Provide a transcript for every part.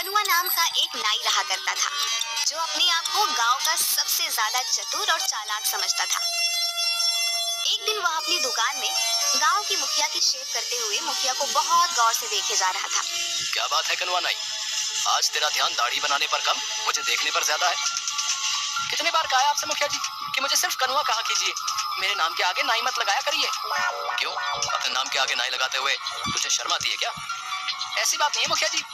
कनुआ नाम का एक नाई रहा करता था जो अपने आप को गांव का सबसे ज्यादा चतुर और चालाक समझता था। एक दिन वह अपनी दुकान में गांव की मुखिया की शेव करते हुए मुखिया को बहुत गौर से देखे जा रहा था। क्या बात है कनुआ नाई, आज तेरा ध्यान दाढ़ी बनाने पर कम मुझे देखने पर ज्यादा है। कितनी बार कहा है आपसे मुखिया जी कि मुझे सिर्फ कनुआ कहा कीजिए, मेरे नाम के आगे नाई मत लगाया करिए। क्यों, अपने नाम के आगे नाई लगाते हुए तुझे शर्म आती है क्या? ऐसी बात नहीं है मुखिया जी,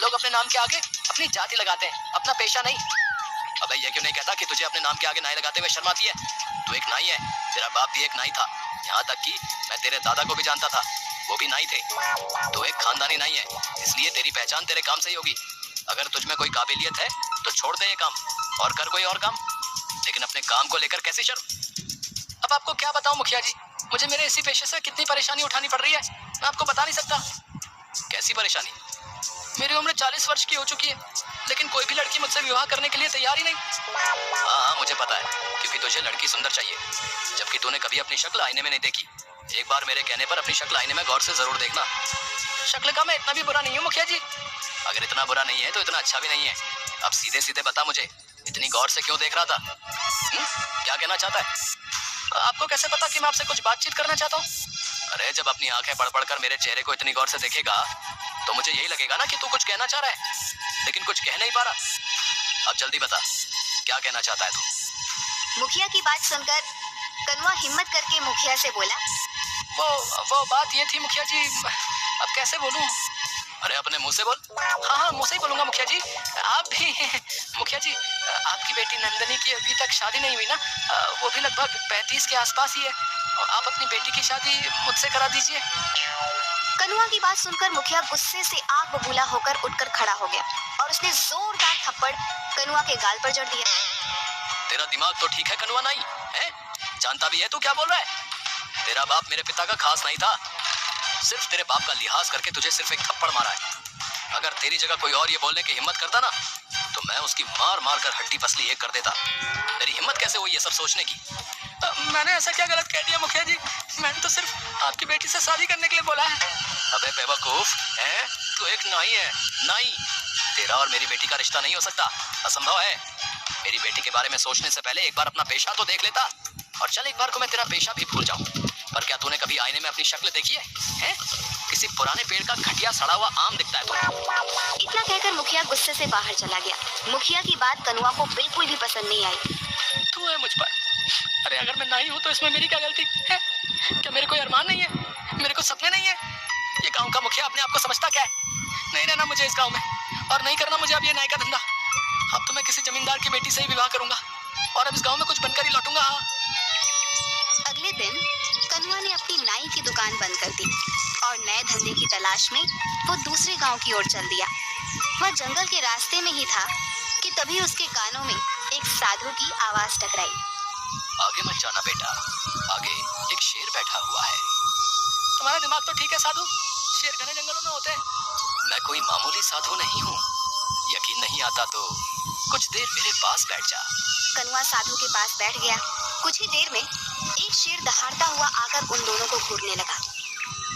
लोग अपने नाम के आगे अपनी जाति लगाते हैं, अपना पेशा नहीं। अबे ये क्यों नहीं कहता कि तुझे अपने नाम के आगे नाई लगाते हुए शर्म आती है? तू एक नाई है, तेरा बाप भी एक नाई था, यहाँ तक कि मैं तेरे दादा को भी जानता था, वो भी नाई थे। तो एक खानदानी नाई है, इसलिए तेरी पहचान तेरे काम से ही होगी। अगर तुझ में कोई काबिलियत है तो छोड़ दे ये काम और कर कोई और काम, लेकिन अपने काम को लेकर कैसी शर्म। अब आपको क्या बताऊं मुखिया जी, मुझे मेरे इसी पेशे से कितनी परेशानी उठानी पड़ रही है, मैं आपको बता नहीं सकता। कैसी परेशानी? मेरी उम्र 40 वर्ष की हो चुकी है, लेकिन कोई भी लड़की मुझसे विवाह करने के लिए तैयार ही नहीं। हाँ मुझे पता है, क्योंकि तुझे लड़की सुंदर चाहिए, जबकि तूने कभी अपनी शक्ल आईने में नहीं देखी। एक बार मेरे कहने पर अपनी शक्ल आईने में गौर से जरूर देखना। शक्ल का मैं इतना भी बुरा नहीं हूँ मुखिया जी। अगर इतना बुरा नहीं है तो इतना अच्छा भी नहीं है। अब सीधे सीधे बता मुझे, इतनी गौर से क्यों देख रहा था? क्या कहना चाहता है? आपको कैसे पता कि मैं आपसे कुछ बातचीत करना चाहता हूँ? अरे जब अपनी आंखें पढ़ पढ़ कर मेरे चेहरे को इतनी गौर से देखेगा तो मुझे यही लगेगा ना कि तू कुछ कहना चाह रहा है, लेकिन कुछ कह नहीं पा रहा। अब जल्दी बता, क्या कहना चाहता है तू? मुखिया की बात सुनकर कनुआ हिम्मत करके मुखिया से बोला, वो बात ये थी मुखिया जी, अब कैसे बोलूं? अरे अपने मुंह से बोल। हाँ हाँ मुंह से ही बोलूंगा मुखिया जी। आप भी मुखिया जी, आपकी बेटी नंदनी की अभी तक शादी नहीं हुई ना, वो भी लगभग 35 के आसपास ही है, और आप अपनी बेटी की शादी मुझसे करा दीजिए। कनुआ की बात सुनकर मुखिया गुस्से से आग बबूला होकर उठकर खड़ा हो गया और उसने जोरदार थप्पड़ कनुआ के गाल पर जड़ दिया। तेरा दिमाग तो ठीक है कनुआ नाई, है? जानता भी है तू क्या बोल रहा है? तेरा बाप मेरे पिता का खास नहीं था, सिर्फ तेरे बाप का लिहाज करके तुझे सिर्फ एक थप्पड़ मारा है। अगर तेरी जगह कोई और ये बोलने की हिम्मत करता ना तो मैं उसकी मार मार कर हड्डी पसली एक कर देता। तेरी हिम्मत कैसे हुई ये सब सोचने की? मैंने ऐसा क्या गलत कह दिया मुखिया जी? मैंने तो सिर्फ आपकी बेटी से शादी करने के लिए बोला है। अबे बेवकूफ है, तू एक नाई है, नाई। तेरा और मेरी बेटी का रिश्ता नहीं हो सकता, असंभव है। मेरी बेटी के बारे में सोचने से पहले एक बार अपना पेशा तो देख लेता, और चल एक बार को मैं तेरा पेशा भी भूल जाऊं। पर क्या तूने कभी आईने में अपनी शक्ल देखी है? हैं? किसी पुराने पेड़ का घटिया सड़ा हुआ आम दिखता है तुम्हें। इतना कहकर मुखिया गुस्से से बाहर चला गया। मुखिया की बात कनुआ को बिल्कुल भी पसंद नहीं आई। तू है मुझ पर, अरे अगर मैं नाई हूँ तो इसमें मेरी क्या गलती है? क्या मेरे कोई अरमान नहीं है, मेरे को सपने नहीं है? ये गाँव का मुखिया अपने आप को समझता क्या है? नहीं रहना मुझे इस गाँव में, और नहीं करना मुझे अब ये नाई का धंधा। अब तो मैं किसी जमींदार की बेटी से ही विवाह करूंगा, और अब इस गाँव में कुछ बनकर ही लौटूंगा। हाँ। अगले दिन कनुआ ने अपनी नाई की दुकान बंद कर दी और नए धंधे की तलाश में वो दूसरे गांव की ओर चल दिया। वह जंगल के रास्ते में ही था कि तभी उसके कानों में एक साधु की आवाज टकराई। आगे मत जाना बेटा, आगे एक शेर बैठा हुआ है। तुम्हारा दिमाग तो ठीक है साधु, शेर घने जंगलों में होते हैं। मैं कोई मामूली साधु नहीं हूँ, यकीन नहीं आता तो कुछ देर मेरे पास बैठ जा। कनुआ साधु के पास बैठ गया। कुछ ही देर में एक शेर दहाड़ता हुआ आकर उन दोनों को घूरने लगा।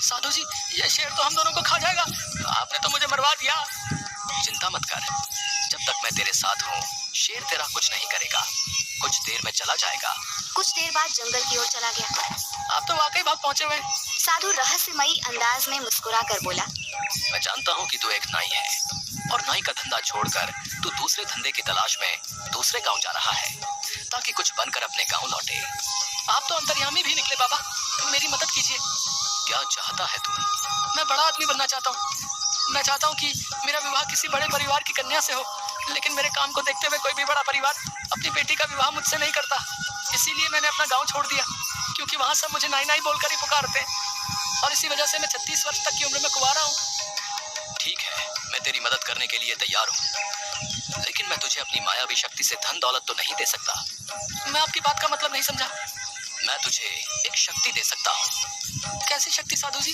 साधु जी, ये शेर तो हम दोनों को खा जाएगा, आपने तो मुझे मरवा दिया। चिंता मत कर, जब तक मैं तेरे साथ हूँ शेर तेरा कुछ नहीं करेगा, कुछ देर में चला जाएगा। कुछ देर बाद जंगल की ओर चला गया। आप तो वाकई भाग पहुंचे हुए। साधु रहस्यमयी अंदाज में मुस्कुरा कर बोला, मैं जानता हूँ कि तू एक नाई है, और नाई का धंधा छोड़कर तू दूसरे धंधे की तलाश में दूसरे गांव जा रहा है, ताकि कुछ बनकर अपने गांव लौटे। आप तो अंतर्यामी भी निकले बाबा, मेरी मदद कीजिए। क्या चाहता है तू? मैं बड़ा आदमी बनना चाहता हूँ। मैं चाहता हूँ कि मेरा विवाह किसी बड़े परिवार की कन्या से हो, लेकिन मेरे काम को देखते हुए कोई भी बड़ा परिवार अपनी बेटी का विवाह मुझसे नहीं करता। इसीलिए मैंने अपना गाँव छोड़ दिया, क्योंकि वहाँ सब मुझे नाई नाई बोलकर ही पुकारते हैं, और इसी वजह से मैं 36 वर्ष तक की उम्र में कुंवारा हूँ। ठीक है, मैं तेरी मदद करने के लिए तैयार हूँ, लेकिन मैं तुझे अपनी मायावी शक्ति से धन दौलत तो नहीं दे सकता। मैं आपकी बात का मतलब नहीं समझा। मैं तुझे एक शक्ति दे सकता हूँ। कैसी शक्ति साधु जी?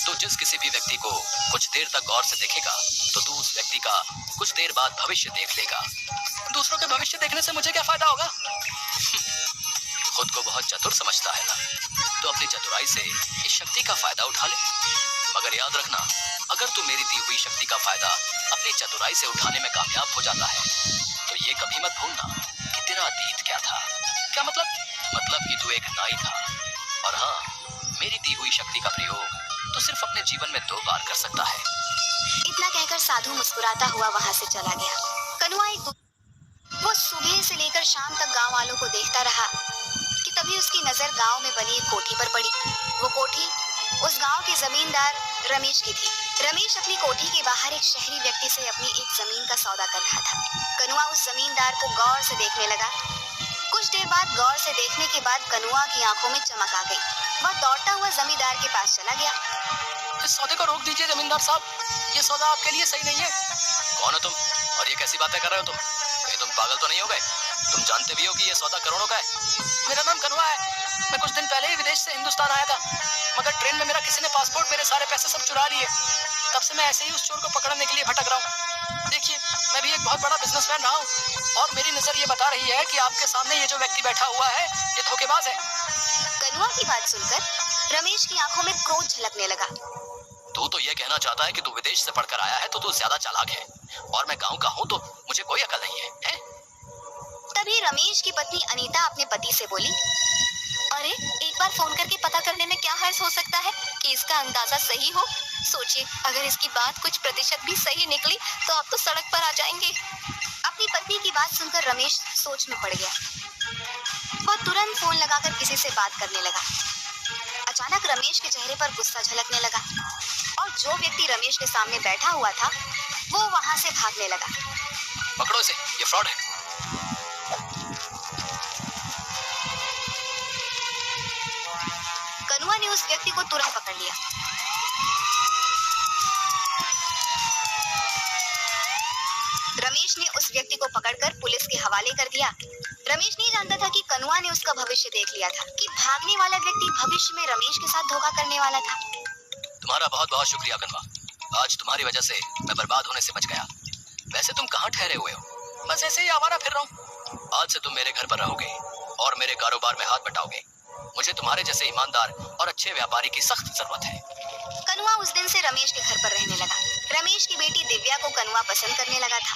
तू जिस किसी भी व्यक्ति को कुछ देर तक गौर से देखेगा तो तू उस व्यक्ति का कुछ देर बाद भविष्य देख लेगा। दूसरों के भविष्य देखने से मुझे क्या फायदा होगा? खुद को बहुत चतुर समझता है ना, तो अपनी चतुराई से इस शक्ति का फायदा उठा ले। मगर याद रखना, अगर तू मेरी दी हुई शक्ति का फायदा अपनी चतुराई से उठाने में कामयाब हो जाता है तो ये कभी मत भूलना कि तेरा अतीत क्या था। क्या मतलब कि तू एक नाई था और हाँ, मेरी दी हुई शक्ति का प्रयोग तो सिर्फ अपने जीवन में 2 बार कर सकता है। इतना कहकर साधु मुस्कुराता हुआ वहां से चला गया। कनुआ वो सुबह से लेकर शाम तक गांव वालों को देखता रहा कि तभी उसकी नजर गांव में बनी एक कोठी पर पड़ी। वो कोठी उस गांव के जमींदार रमेश की थी। रमेश अपनी कोठी के बाहर एक शहरी व्यक्ति से अपनी एक जमीन का सौदा कर रहा था। कनुआ उस जमींदार को गौर से देखने लगा। कुछ देर बाद गौर से देखने के बाद कनुआ की आंखों में चमक आ गई। वह दौड़ता हुआ जमींदार के पास चला गया। इस सौदे को रोक दीजिए जमींदार साहब, ये सौदा आपके लिए सही नहीं है। कौन हो तुम और ये कैसी बातें कर रहे हो तुम? कहीं तुम पागल तो नहीं हो गए? तुम जानते भी हो कि ये सौदा करोड़ों का है। मेरा नाम कनुआ है। मैं कुछ दिन पहले ही विदेश से हिंदुस्तान आया था, मगर ट्रेन में मेरा किसी ने पासपोर्ट, मेरे सारे पैसे सब चुरा लिए। तब से मैं ऐसे ही उस चोर को पकड़ने के लिए भटक रहा हूँ। देखिए, मैं भी एक बहुत बड़ा बिजनेसमैन रहा हूँ और मेरी नजर ये बता रही है कि आपके सामने ये जो व्यक्ति बैठा हुआ है ये धोखेबाज है। कनुआ की बात सुनकर रमेश की आंखों में क्रोध झलकने लगा। तू तो ये कहना चाहता है कि तू विदेश से पढ़कर आया है तो तू ज्यादा चालाक है और मैं गांव का हूँ तो मुझे कोई अकल नहीं है? तभी रमेश की पत्नी अनीता अपने पति से बोली, अरे एक बार फोन करके पता कर लेना क्या हर्ज हो सकता है कि इसका अंदाजा सही हो। सोचिए, अगर इसकी बात कुछ प्रतिशत भी सही निकली तो आप तो सड़क पर आ जाएंगे। अपनी पत्नी की बात सुनकर रमेश सोच में पड़ गया। वह तुरंत फोन लगाकर किसी से बात करने लगा। अचानक रमेश के चेहरे पर गुस्सा झलकने लगा और जो व्यक्ति रमेश के सामने बैठा हुआ था वो वहां से भागने लगा। पकड़ो इसे, ये फ्रॉड है। कनुआ ने उस व्यक्ति को तुरंत पकड़ लिया। रमेश ने उस व्यक्ति को पकड़कर पुलिस के हवाले कर दिया। रमेश नहीं जानता था कि कनुआ ने उसका भविष्य देख लिया था कि भागने वाला व्यक्ति भविष्य में रमेश के साथ धोखा करने वाला था। तुम्हारा बहुत बहुत शुक्रिया कनुआ, आज तुम्हारी वजह से मैं बर्बाद होने से बच गया। वैसे तुम कहाँ ठहरे हुए हो? बस ऐसे ही आवारा फिर रहा हूँ। आज से तुम मेरे घर पर रहोगे और मेरे कारोबार में हाथ बटाओगे। मुझे तुम्हारे जैसे ईमानदार और अच्छे व्यापारी की सख्त जरूरत है। कनुआ उस दिन से रमेश के घर पर रहने लगा। रमेश की बेटी दिव्या को कनुआ पसंद करने लगा था।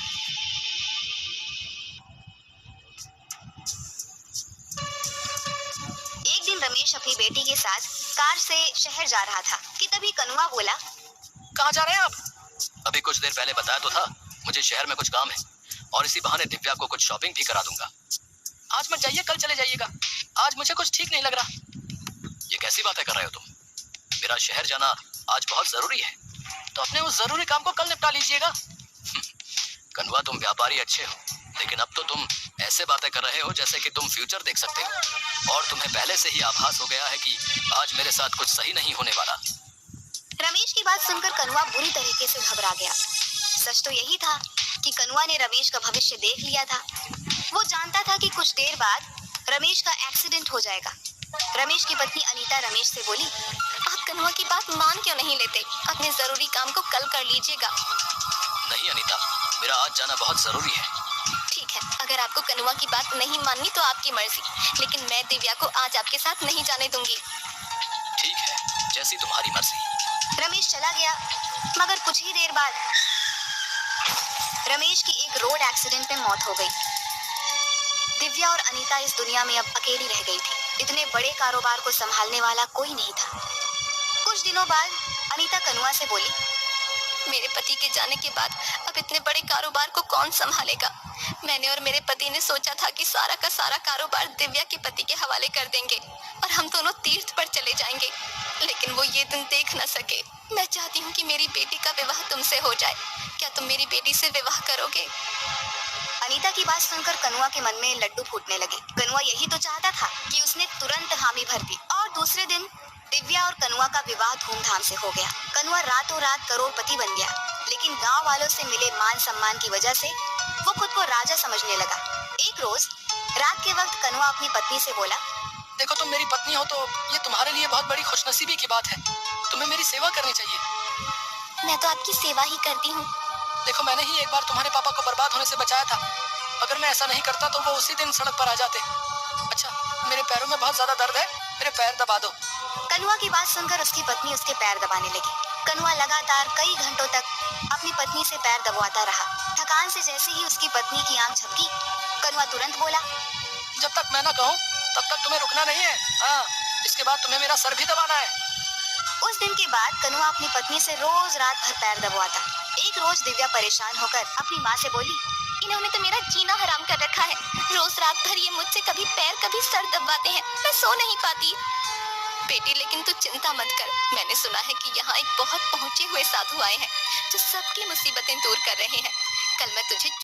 एक दिन रमेश अपनी बेटी के साथ कार से शहर जा रहा था कि तभी कनुआ बोला, कहाँ जा रहे हैं आप? अभी कुछ देर पहले बताया तो था, मुझे शहर में कुछ काम है और इसी बहाने दिव्या को कुछ शॉपिंग भी करा दूंगा। आज मत जाइए, कल चले जाइएगा। आज मुझे कुछ ठीक नहीं लग रहा। ये कैसी बातें कर रहे हो तुम? मेरा शहर जाना आज बहुत जरूरी है, तो अपने उस जरूरी काम को कल निपटा लीजिएगा। कनुआ, तुम व्यापारी अच्छे हो, लेकिन अब तो तुम ऐसे बातें कर रहे हो जैसे कि तुम फ्यूचर देख सकते हो और तुम्हें पहले से ही आभास हो गया है कि आज मेरे साथ कुछ सही नहीं होने वाला। रमेश की बात सुनकर कनुआ बुरी तरीके से घबरा गया। सच तो यही था कि कनुआ ने रमेश का भविष्य देख लिया था। वो जानता था कि कुछ देर बाद रमेश का एक्सीडेंट हो जाएगा। रमेश की पत्नी अनीता रमेश से बोली, आप कनुआ की बात मान क्यों नहीं लेते? अपने जरूरी काम को कल कर लीजिएगा। नहीं अनीता, मेरा आज जाना बहुत जरूरी है। ठीक है, अगर आपको कनुआ की बात नहीं माननी तो आपकी मर्जी, लेकिन मैं दिव्या को आज आपके साथ नहीं जाने दूंगी। ठीक है, जैसी तुम्हारी मर्जी। रमेश चला गया, मगर कुछ ही देर बाद रमेश की एक रोड एक्सीडेंट में मौत हो गई। दिव्या और अनीता इस दुनिया में अब अकेली रह गई थी। इतने बड़े कारोबार को संभालने वाला कोई नहीं था। कुछ दिनों बाद अनीता कनुआ से बोली, मेरे पति के जाने के बाद अब इतने बड़े कारोबार को कौन संभालेगा? मैंने और मेरे पति ने सोचा था कि सारा का सारा कारोबार दिव्या के पति के हवाले कर देंगे और हम दोनों तीर्थ पर चले जाएंगे, लेकिन वो ये दिन देख न सके। मैं चाहती हूँ कि मेरी बेटी का विवाह तुमसे हो जाए। क्या तुम मेरी बेटी से विवाह करोगे? अनीता की बात सुनकर कनुआ के मन में लड्डू फूटने लगे। कनुआ यही तो चाहता था कि उसने तुरंत हामी भर दी और दूसरे दिन दिव्या और कनुआ का विवाह धूमधाम से हो गया। कनुआ रातों रात करोड़पति बन गया, लेकिन गांव वालों से मिले मान सम्मान की वजह से वो खुद को राजा समझने लगा। एक रोज रात के वक्त कनुआ अपनी पत्नी से बोला, देखो, तुम मेरी पत्नी हो तो ये तुम्हारे लिए बहुत बड़ी खुशनसीबी की बात है। तुम्हें मेरी सेवा करनी चाहिए। मैं तो आपकी सेवा ही करती हूँ। देखो, मैंने ही एक बार तुम्हारे पापा को बर्बाद होने से बचाया था। अगर मैं ऐसा नहीं करता तो वो उसी दिन सड़क पर आ जाते। अच्छा, मेरे पैरों में बहुत ज्यादा दर्द है, मेरे पैर दबा दो। कनुआ की बात सुनकर उसकी पत्नी उसके पैर दबाने लगी। कनुआ लगातार कई घंटों तक अपनी पत्नी से पैर दबवाता रहा। थकान से जैसे ही उसकी पत्नी की आंख झपकी, कनुआ तुरंत बोला, जब तक मैं ना कहूँ तब तक तुम्हें रुकना नहीं है। हाँ, इसके बाद तुम्हें मेरा सर भी दबाना है। उस दिन के बाद कनुआ अपनी पत्नी से रोज रात भर पैर दबवाता। एक रोज दिव्या परेशान होकर अपनी माँ से बोली, इन्होंने तो मेरा जीना हराम कर रखा है। रोज रात भर ये मुझसे कभी पैर कभी सर दबाते हैं, मैं सो नहीं पाती। बेटी, लेकिन तू चिंता मत कर। मैंने सुना है कि यहाँ एक बहुत पहुँचे हुए साधु आए हैं जो सबकी मुसीबतें दूर कर रहे हैं। कल मैं तुझे